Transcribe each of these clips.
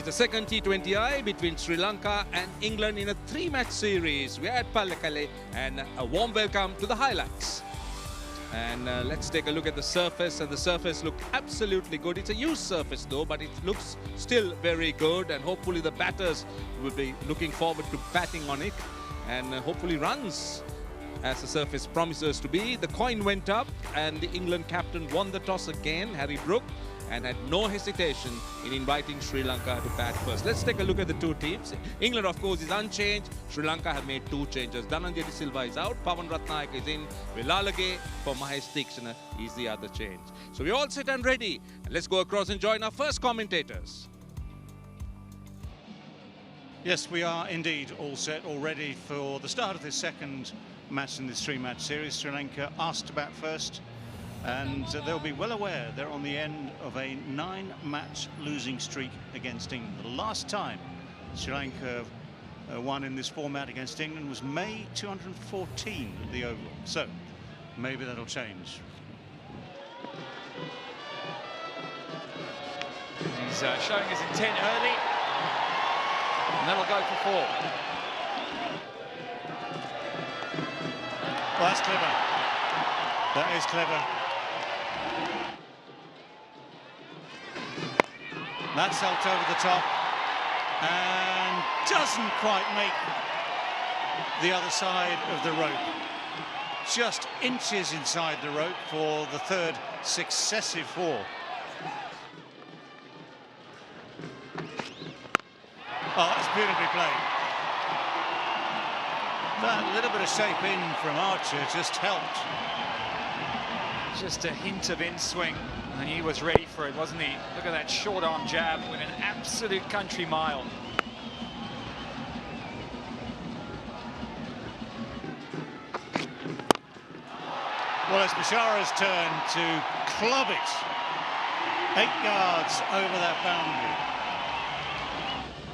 It's the second T20I between Sri Lanka and England in a 3-match series. We're at Pallekele, and a warm welcome to the highlights. And let's take a look at the surface, and the surface looked absolutely good. It's a used surface though, but it looks still very good, and hopefully the batters will be looking forward to batting on it, and hopefully runs as the surface promises to be. The coin went up, and the England captain won the toss again, Harry Brook, and had no hesitation in inviting Sri Lanka to bat first. Let's take a look at the two teams. England, of course, is unchanged. Sri Lanka have made two changes. Dhananjay De Silva is out. Pawan Ratnayake is in. Velalage for Mahesh Theekshana is the other change. So we're all set and ready. And let's go across and join our first commentators. Yes, we are indeed all set already for the start of this second match in this 3-match series. Sri Lanka asked to bat first, and they'll be well aware they're on the end of a 9-match losing streak against England. The last time Sri Lanka won in this format against England was May 214 at the Oval. So maybe that'll change. He's showing his intent early, and that'll go for 4. Well, that's clever. That is clever. That's helped over the top and doesn't quite make the other side of the rope. Just inches inside the rope for the third successive 4. Oh, that's beautifully played. That little bit of shape in from Archer just helped. Just a hint of in-swing, and he was ready for it, wasn't he? Look at that short arm jab with an absolute country mile. Well, it's Bashara's turn to club it 8 yards over that boundary.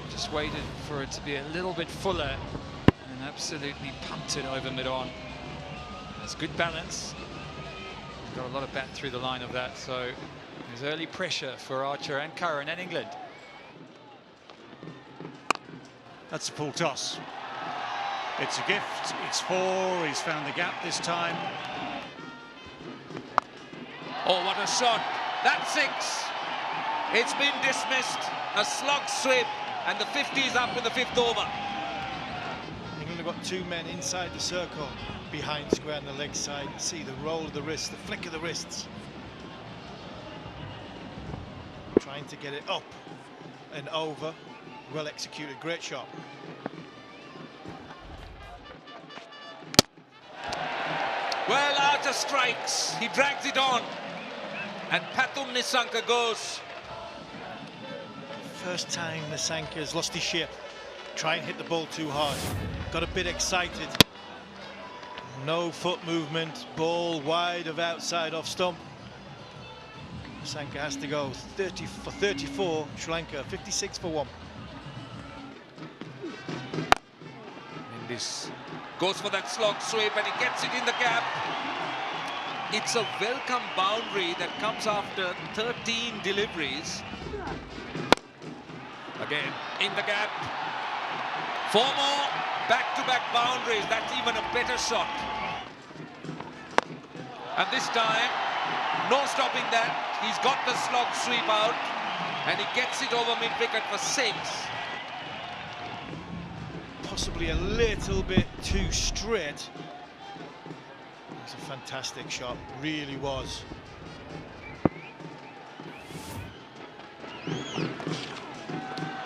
Just waited for it to be a little bit fuller and absolutely pumped it over mid-on. There's good balance. Got a lot of bat through the line of that, so there's early pressure for Archer and Curran and England. That's a full toss. It's a gift, it's 4, he's found the gap this time. Oh, what a shot. That's 6. It's been dismissed. A slog sweep, and the 50 is up in the 5th over. England have got 2 men inside the circle, behind square on the leg side. See the roll of the wrist, the flick of the wrists. Trying to get it up and over. Well executed, great shot. Well, Archer strikes. He drags it on. And Pathum Nissanka goes. First time Nissanka has lost his ship. Try and hit the ball too hard. Got a bit excited. No foot movement, ball wide of outside off stump. Nissanka has to go 30 for 34, Sri Lanka 56 for 1. Mendes goes for that slog sweep, and he gets it in the gap. It's a welcome boundary that comes after 13 deliveries. Again, in the gap. 4 more back-to-back boundaries. That's even a better shot. And this time, no stopping that. He's got the slog sweep out, and he gets it over mid-wicket for 6. Possibly a little bit too straight. It's a fantastic shot, really was.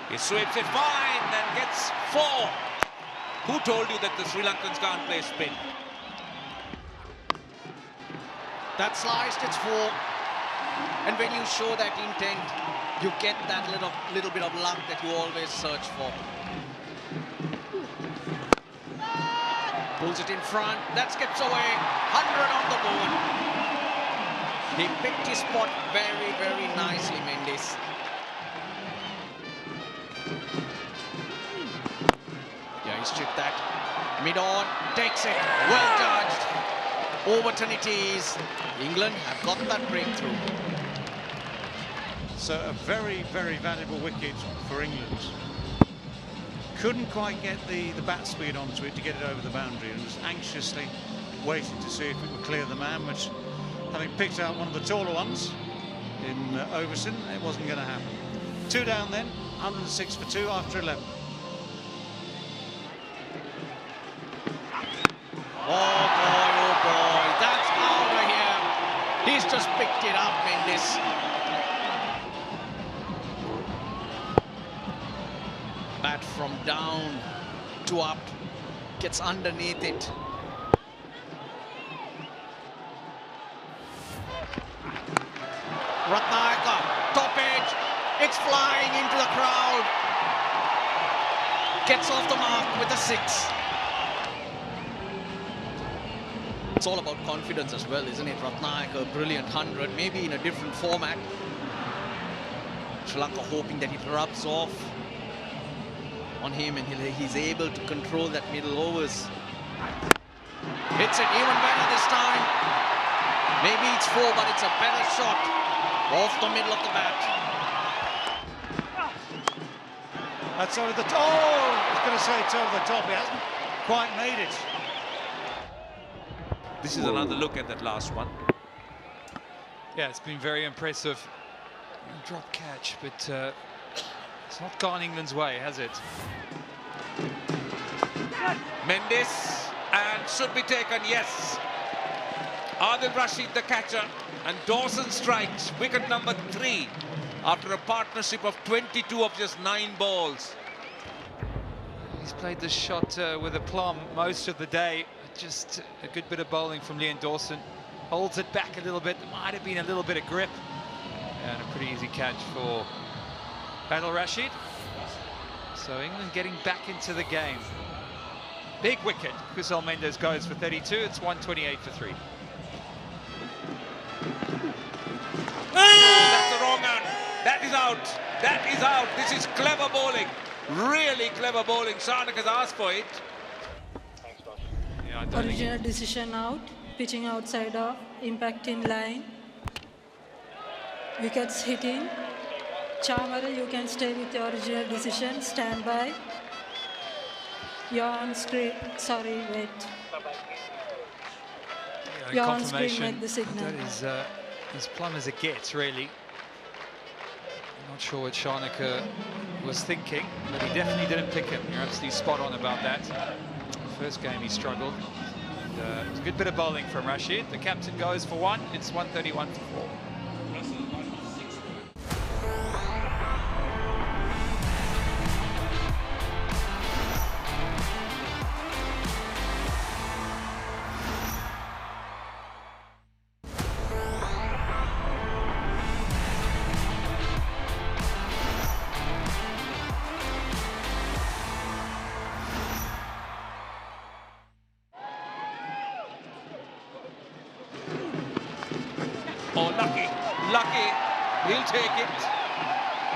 He sweeps it fine and gets 4. Who told you that the Sri Lankans can't play spin? That sliced, it's 4. And when you show that intent, you get that little bit of luck that you always search for. Pulls it in front, that skips away. 100 on the board. He picked his spot very, very nicely, Mendes. Yeah, he stripped that. Mid-on, takes it, well judged. Overturn it is. England have got that breakthrough. So a very, very valuable wicket for England. Couldn't quite get the bat speed onto it to get it over the boundary, and was anxiously waiting to see if it would clear the man, but having picked out one of the taller ones in Overson, it wasn't going to happen. 2 down then, 106 for 2 after 11. Oh boy, that's out of here. He's just picked it up, Mendes. Bat from down to up, gets underneath it. Ratnayaka, top edge, it's flying into the crowd. Gets off the mark with a 6. It's all about confidence as well, isn't it? Ratnayaka, a brilliant 100, maybe in a different format. Sri Lanka hoping that it rubs off on him and he's able to control that middle overs. Hits it even better this time. Maybe it's 4, but it's a better shot off the middle of the bat. That's over the top. Oh, I was going to say it's over the top. He hasn't quite made it. This is another look at that last one. Yeah, it's been very impressive. Drop catch, but it's not gone England's way, has it? Mendes, and should be taken, yes. Adil Rashid, the catcher, and Dawson strikes wicket number 3 after a partnership of 22 of just 9 balls. He's played this shot with aplomb most of the day. Just a good bit of bowling from Liam Dawson. Holds it back a little bit. There might have been a little bit of grip. And a pretty easy catch for Adil Rashid. So England getting back into the game. Big wicket. Kusal Mendes goes for 32. It's 128 for 3. That's the wrong one. That is out. That is out. This is clever bowling. Really clever bowling. Sharnak has asked for it. Yeah, I don't Original decision out, pitching outside of, impact in line, wickets hitting. Chamara, you can stay with your original decision, stand by. You're on screen, sorry, wait. Yeah, You're on screen, confirmation. make the signal. That is as plumb as it gets, really. I'm not sure what Sharnak was thinking, but he definitely didn't pick him. You're absolutely spot on about that. First game he struggled. And, it was a good bit of bowling from Rashid. The captain goes for 1. It's 131 for 4. Oh, lucky, he'll take it,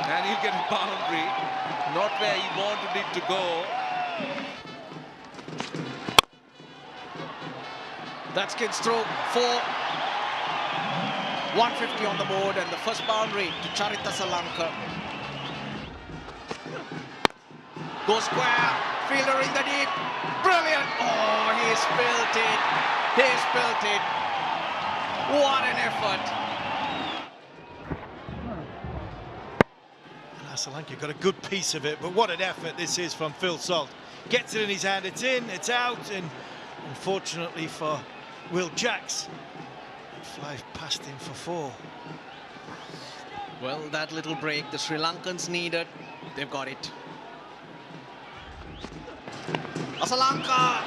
and he'll get a boundary, not where he wanted it to go. That skids through for 150 on the board, and the first boundary to Charita Salanka. Goes square, fielder in the deep, brilliant! Oh, he spilled it, he spilled it. What an effort. And Salanka got a good piece of it, but what an effort this is from Phil Salt. Gets it in his hand, it's in, it's out, and unfortunately for Will Jacks, it flies past him for 4. Well, that little break the Sri Lankans needed, they've got it. Asalanka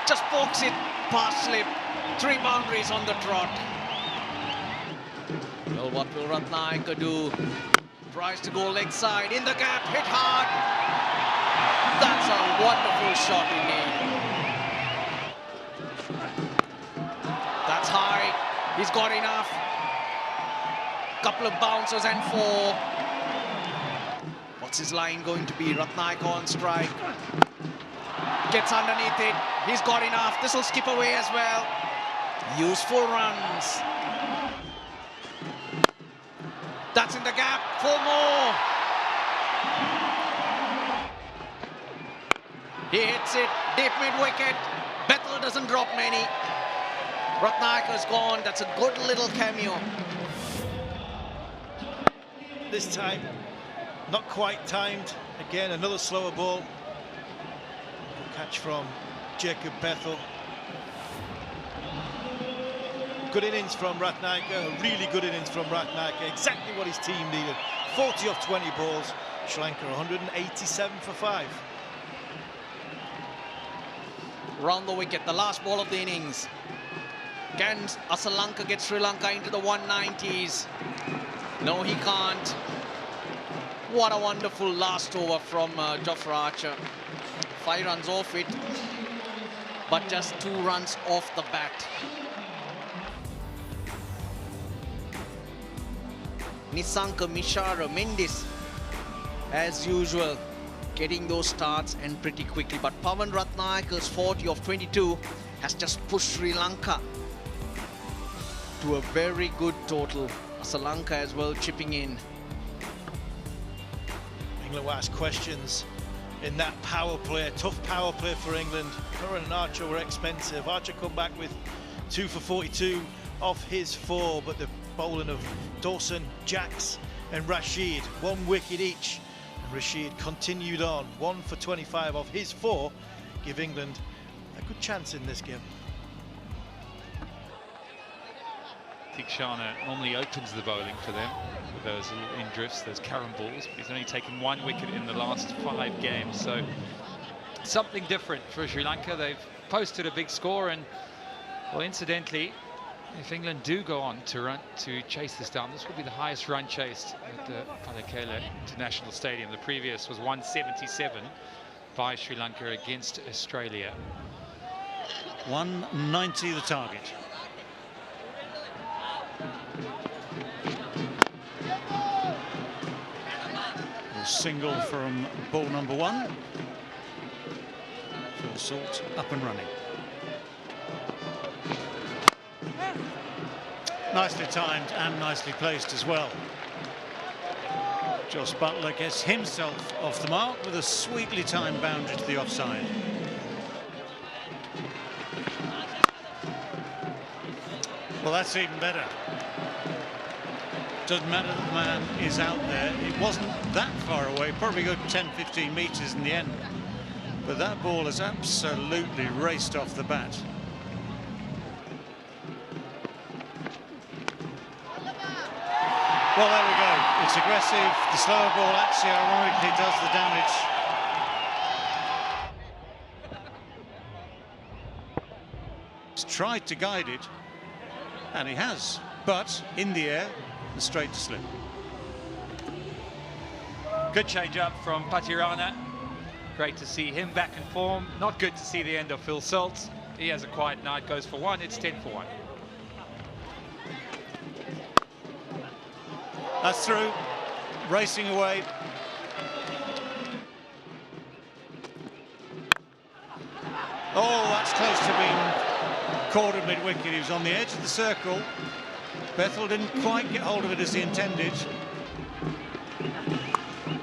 just pokes it past slip. 3 boundaries on the trot. Well, what will Ratnayaka do? Tries to go leg side, in the gap, hit hard. That's a wonderful shot indeed. That's high, he's got enough. Couple of bouncers and 4. What's his line going to be? Ratnayaka on strike. Gets underneath it, he's got enough. This will skip away as well. Useful runs. It's in the gap. 4 more. He hits it. Deep mid-wicket. Bethel doesn't drop many. Ratnayaka's gone. That's a good little cameo. This time, not quite timed. Again, another slower ball. Good catch from Jacob Bethel. Good innings from Ratnayaka, a really good innings from Ratnayaka. Exactly what his team needed. 40 off 20 balls. Sri Lanka 187 for 5. Round the wicket, the last ball of the innings. Can Lanka get Sri Lanka into the 190s? No, he can't. What a wonderful last over from Jofra Archer. 5 runs off it, but just 2 runs off the bat. Nisanka, Mishara, Mendis, as usual, getting those starts and pretty quickly. But Pawan Ratnayaka's 40 of 22 has just pushed Sri Lanka to a very good total. Sri Lanka as well chipping in. England will ask questions in that power play, a tough power play for England. Curran and Archer were expensive. Archer come back with 2 for 42 off his 4, but the bowling of Dawson, Jacks and Rashid, 1 wicket each. And Rashid continued on, 1 for 25 off his 4, give England a good chance in this game. Tikshana normally opens the bowling for them with those little in drifts, those carom balls, but he's only taken 1 wicket in the last 5 games, so something different for Sri Lanka. They've posted a big score, and well, incidentally, if England do go on to chase this down, this will be the highest run chased at the Palekele International Stadium. The previous was 177 by Sri Lanka against Australia. 190 the target. A single from ball number 1. Phil Salt up and running. Nicely timed and nicely placed as well. Jos Buttler gets himself off the mark with a sweetly timed boundary to the offside. Well, that's even better. Doesn't matter that the man is out there. It wasn't that far away, probably good 10-15 metres in the end. But that ball has absolutely raced off the bat. Well, there we go. It's aggressive. The slower ball actually ironically does the damage. He's tried to guide it, and he has, but in the air, and straight to slip. Good change up from Patirana. Great to see him back in form. Not good to see the end of Phil Salt. He has a quiet night, goes for 1. It's 10 for 1. That's through, racing away. Oh, that's close to being caught at mid-wicket. He was on the edge of the circle. Bethel didn't quite get hold of it as he intended.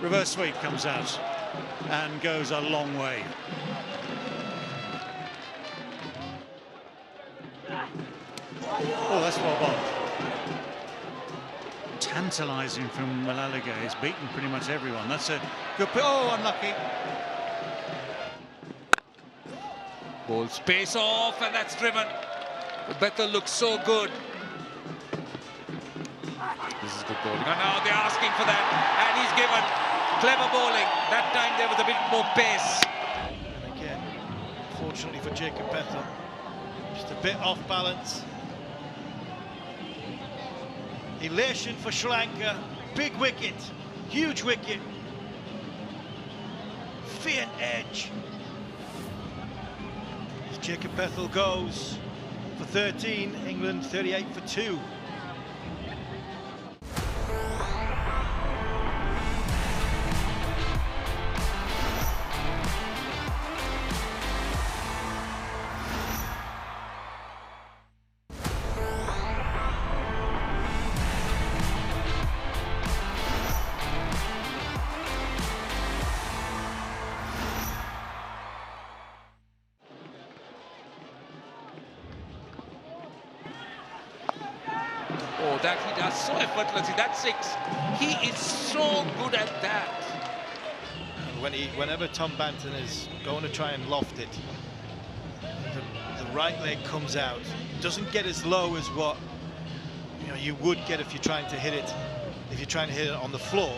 Reverse sweep comes out and goes a long way. Oh, that's well bowled. Tantalising from Malalaga. He's beaten pretty much everyone. That's a good... Oh, unlucky. Ball space off, and that's driven. Bethel looks so good. This is good bowling. And now they're asking for that, and he's given. Clever bowling. That time there was a bit more pace. And again, fortunately for Jacob Bethel, just a bit off balance. Elation for Sri Lanka, big wicket, huge wicket, fierce edge. As Jacob Bethel goes for 13, England 38 for 2. Oh, that he does so effortlessly. That's 6. He is so good at that. Whenever Tom Banton is going to try and loft it, the right leg comes out. Doesn't get as low as what you would get if you're trying to hit it. If you're trying to hit it on the floor,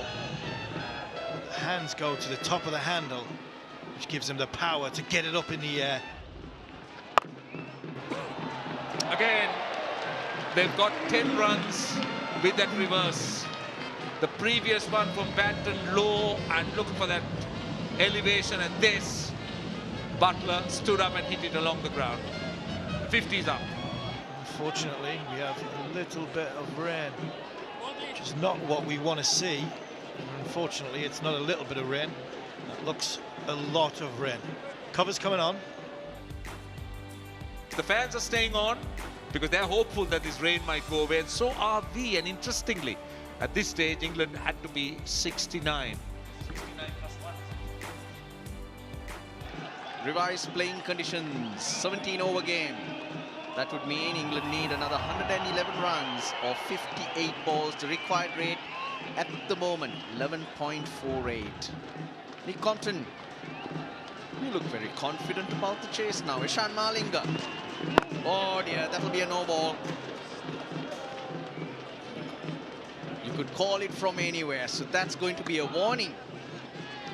the hands go to the top of the handle, which gives him the power to get it up in the air. Again, they've got 10 runs with that reverse. The previous one from Banton low and looked for that elevation, and this Butler stood up and hit it along the ground. 50's up. Unfortunately, we have a little bit of rain, which is not what we want to see. And unfortunately, it's not a little bit of rain. It looks a lot of rain. Cover's coming on. The fans are staying on because they're hopeful that this rain might go away, and so are we. And interestingly, at this stage, England had to be 69. 69 plus 1. Revised playing conditions, 17-over game. That would mean England need another 111 runs or 58 balls. The required rate at the moment, 11.48. Nick Compton, you look very confident about the chase now. Ishan Malinga. Oh dear, that will be a no ball. You could call it from anywhere, so that's going to be a warning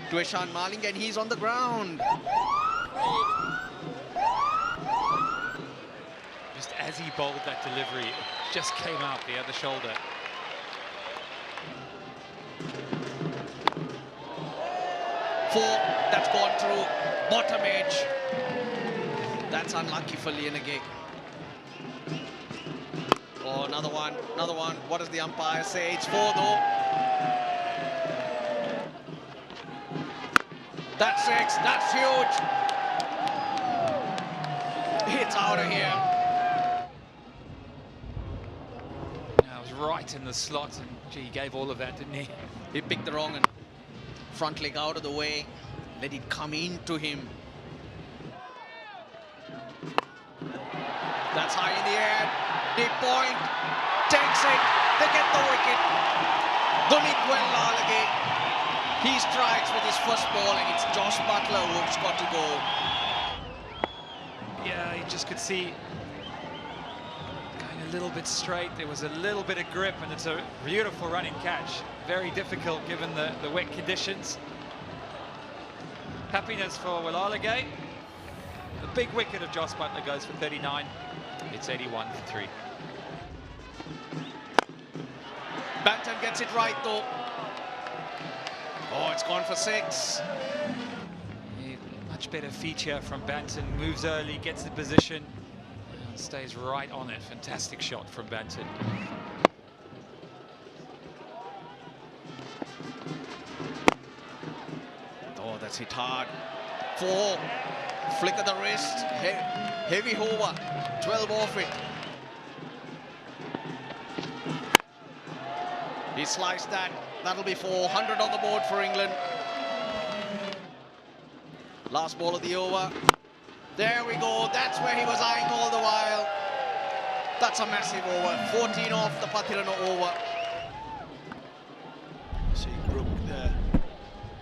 to Ishan Malinga, and he's on the ground. Just as he bowled that delivery, it just came out the other shoulder. Four, that's gone through, bottom edge. That's unlucky for Lienegay. Oh, another one, another one. What does the umpire say? It's 4 though. That's 6, that's huge. It's out of here. Now, it was right in the slot, and gee, he gave all of that, didn't he? He picked the wrong and front leg out of the way. Let it come into him. That's high in the air. Deep point. Takes it. They get the wicket. Dunitwell Lalage. He strikes with his first ball, and it's Josh Butler who's got to go. Yeah, you just could see going a little bit straight. There was a little bit of grip, and it's a beautiful running catch. Very difficult given the wet conditions. Happiness for Lalage. The big wicket of Josh Butler goes for 39. It's 81 for 3. Banton gets it right though. Oh, it's gone for 6. Much better feature from Banton. Moves early, gets the position, and stays right on it. Fantastic shot from Banton. Oh, that's hit hard. 4. Flick of the wrist. Heavy hover. 12 off it. He sliced that. That'll be 400 on the board for England. Last ball of the over. There we go. That's where he was eyeing all the while. That's a massive over. 14 off the Pathirana over. See Brook there.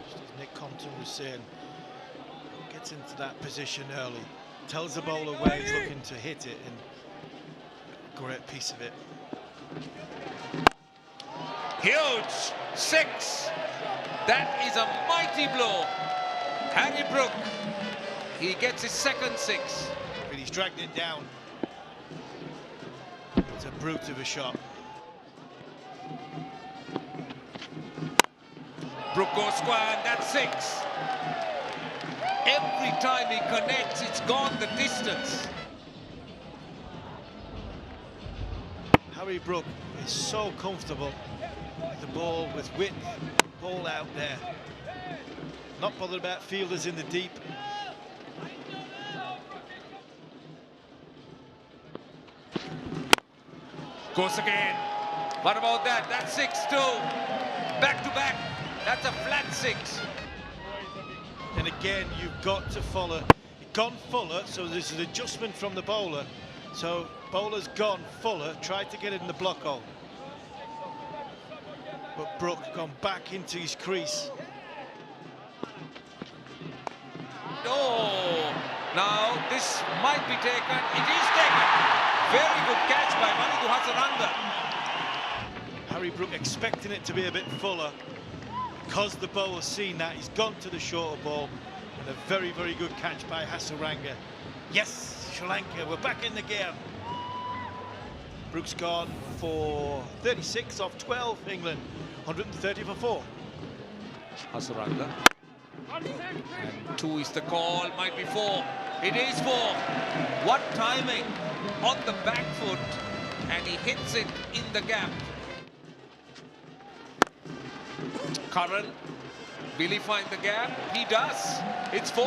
Just as Nick Compton was saying, gets into that position early. Tells the bowler where he's looking to hit it, and great piece of it. Huge 6. That is a mighty blow. Harry Brook, he gets his second 6. But he's dragged it down. It's a brute of a shot. Brook goes square, and that's 6. Every time he connects, it's gone the distance. Harry Brook is so comfortable with the ball, with width, ball out there. Not bothered about fielders in the deep. Goes again. What about that? That's 6 too. Back to back. That's a flat 6. And again, you've got to follow. Gone Fuller, so there's an adjustment from the bowler. So Bowler's gone. Fuller tried to get it in the block hole. But Brook gone back into his crease. Oh, now this might be taken. It is taken. Very good catch by Manidu Hasaranga. Harry Brook expecting it to be a bit fuller. Because the bowler's seen that, he's gone to the shorter ball. And a very, very good catch by Hasaranga. Yes, Sri Lanka, we're back in the game. Brook's gone for 36 off 12, England. 130 for 4. Hasaranga. And 2 is the call, might be 4. It is 4. What timing on the back foot, and he hits it in the gap. Curran, will he find the gap? He does. It's 4.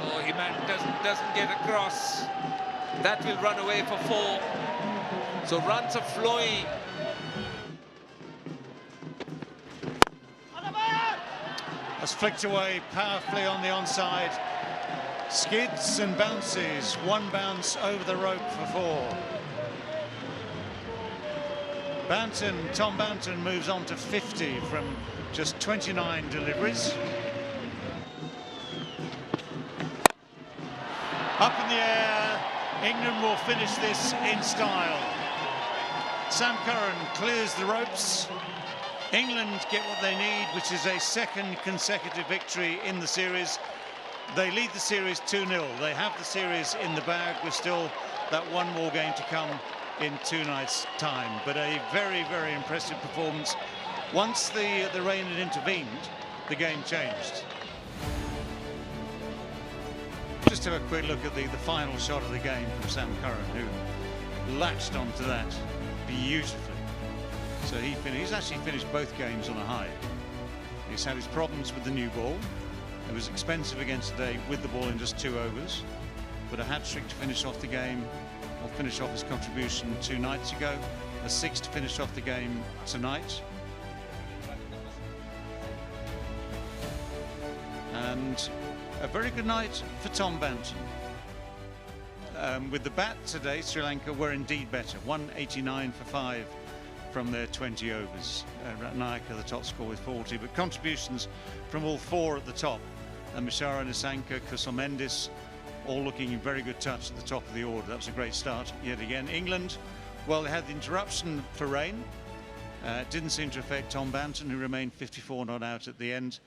Oh, he doesn't get across. That will run away for 4. So runs are flowing. Has flicked away powerfully on the onside. Skids and bounces. 1 bounce over the rope for 4. Tom Banton moves on to 50 from just 29 deliveries. Up in the air. England will finish this in style. Sam Curran clears the ropes. England get what they need, which is a 2nd consecutive victory in the series. They lead the series 2-0. They have the series in the bag with still that 1 more game to come in 2 nights' time. But a very, very impressive performance. Once the rain had intervened, the game changed. Just have a quick look at the final shot of the game from Sam Curran, who latched onto that beautifully. So he's actually finished both games on a high. He's had his problems with the new ball. It was expensive again today with the ball in just 2 overs, but a hat-trick to finish off the game, or finish off his contribution 2 nights ago, a 6th to finish off the game tonight. And a very good night for Tom Banton. With the bat today, Sri Lanka were indeed better. 189 for 5 from their 20 overs. Ratnayaka the top score with 40, but contributions from all 4 at the top. Mishara Nisanka, Kusal all looking in very good touch at the top of the order. That was a great start yet again. England, well, they had the interruption for rain. It didn't seem to affect Tom Banton, who remained 54 not out at the end.